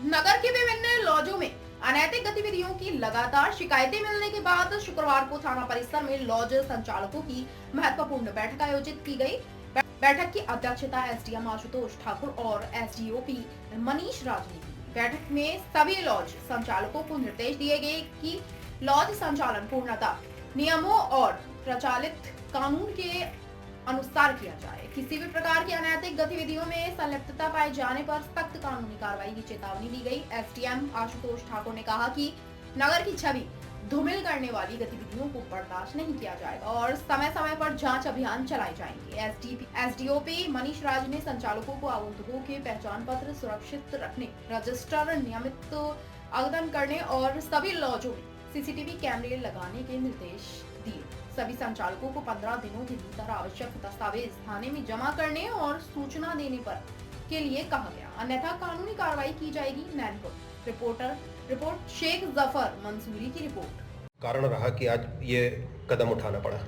नगर के विभिन्न लॉजों में अनैतिक गतिविधियों की लगातार शिकायतें मिलने के बाद शुक्रवार को थाना परिसर में लॉज संचालकों की महत्वपूर्ण बैठक आयोजित की गई। बैठक की अध्यक्षता एसडीएम आशुतोष ठाकुर और एसडीओपी मनीष राज ने की। बैठक में सभी लॉज संचालकों को निर्देश दिए गए कि लॉज संचालन पूर्णतः नियमों और प्रचलित कानून के अनुसार किया जाए। किसी भी प्रकार की अनैतिक गतिविधियों में संलिप्तता पाए जाने पर सख्त कानूनी कार्रवाई की चेतावनी दी गई। एसडीएम आशुतोष ठाकुर ने कहा कि नगर की छवि धूमिल करने वाली गतिविधियों को बर्दाश्त नहीं किया जाएगा और समय समय पर जांच अभियान चलाए जाएंगे। एसडीओपी मनीष राज ने संचालकों को आगंतुकों के पहचान पत्र सुरक्षित रखने, रजिस्टर नियमित आवेदन करने और सभी लॉजों में सीसीटीवी कैमरे लगाने के निर्देश दिए। सभी संचालकों को 15 दिनों के भीतर आवश्यक दस्तावेज थाने में जमा करने और सूचना देने पर के लिए कहा गया, अन्यथा कानूनी कार्रवाई की जाएगी। नैनपुर रिपोर्ट शेख जफर मंसूरी की रिपोर्ट। कारण रहा कि आज ये कदम उठाना पड़ा।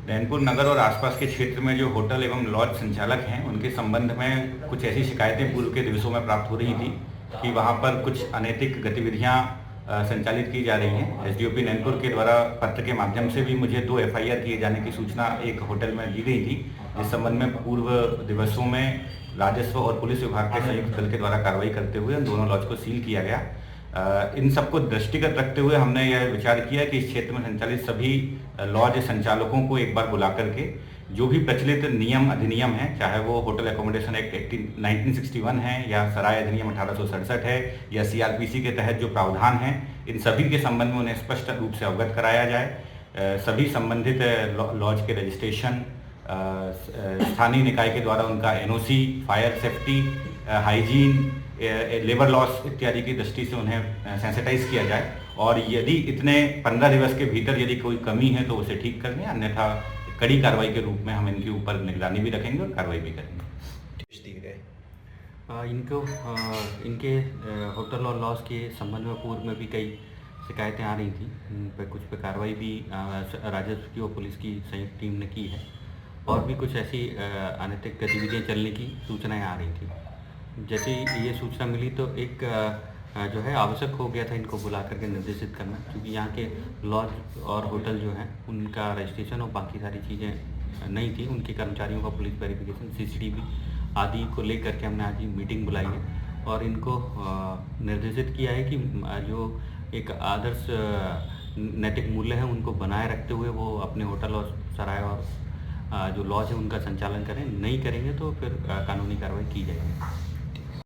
नैनपुर नगर और आसपास के क्षेत्र में जो होटल एवं लॉज संचालक हैं उनके संबंध में कुछ ऐसी शिकायतें पूर्व के दिवसों में प्राप्त हो रही थी कि वहां पर कुछ अनैतिक गतिविधियां संचालित की जा रही हैं। एसडीओपी नैनपुर के द्वारा पत्र के माध्यम से भी मुझे 2 एफआईआर किए जाने की सूचना एक होटल में दी गई थी, जिस संबंध में पूर्व दिवसों में राजस्व और पुलिस विभाग के संयुक्त दल के द्वारा कार्रवाई करते हुए उन दोनों लॉज को सील किया गया। इन सबको दृष्टिगत रखते हुए हमने यह विचार किया कि इस क्षेत्र में संचालित सभी लॉज संचालकों को एक बार बुला करके जो भी प्रचलित नियम अधिनियम है, चाहे वो होटल एकोमोडेशन एक्ट 1961 है या सराय अधिनियम 1867 है या सीआरपीसी के तहत जो प्रावधान है, इन सभी के संबंध में उन्हें स्पष्ट रूप से अवगत कराया जाए। सभी संबंधित लॉज के रजिस्ट्रेशन, स्थानीय निकाय के द्वारा उनका NOC, fire safety, hygiene, labour laws इत्यादि की दृष्टि से उन्हें सेंसिटाइज किया जाए और यदि इतने 15 दिवस के भीतर यदि कोई कमी है तो उसे ठीक कर लें, अन्यथा कड़ी कार्रवाई के रूप में हम इनके ऊपर निगरानी भी रखेंगे और कार्रवाई भी करेंगे। इनके होटल और लॉज के संबंध में पूर्व में भी कई शिकायतें आ रही थी, कुछ पे कार्रवाई भी राजस्व की और पुलिस की संयुक्त टीम ने की है और भी कुछ ऐसी अनैतिक गतिविधियां चलने की सूचनाएं आ रही थी। जैसे ये सूचना मिली तो एक जो है आवश्यक हो गया था इनको बुला करके निर्देशित करना, क्योंकि यहाँ के लॉज और होटल जो हैं उनका रजिस्ट्रेशन और बाकी सारी चीज़ें नहीं थी। उनके कर्मचारियों का पुलिस वेरिफिकेशन, सीसीटीवी आदि को लेकर के हमने आज मीटिंग बुलाई है और इनको निर्देशित किया है कि जो एक आदर्श नैतिक मूल्य है उनको बनाए रखते हुए वो अपने होटल और सराय और जो लॉज है उनका संचालन करें। नहीं करेंगे तो फिर कानूनी कार्रवाई की जाएगी।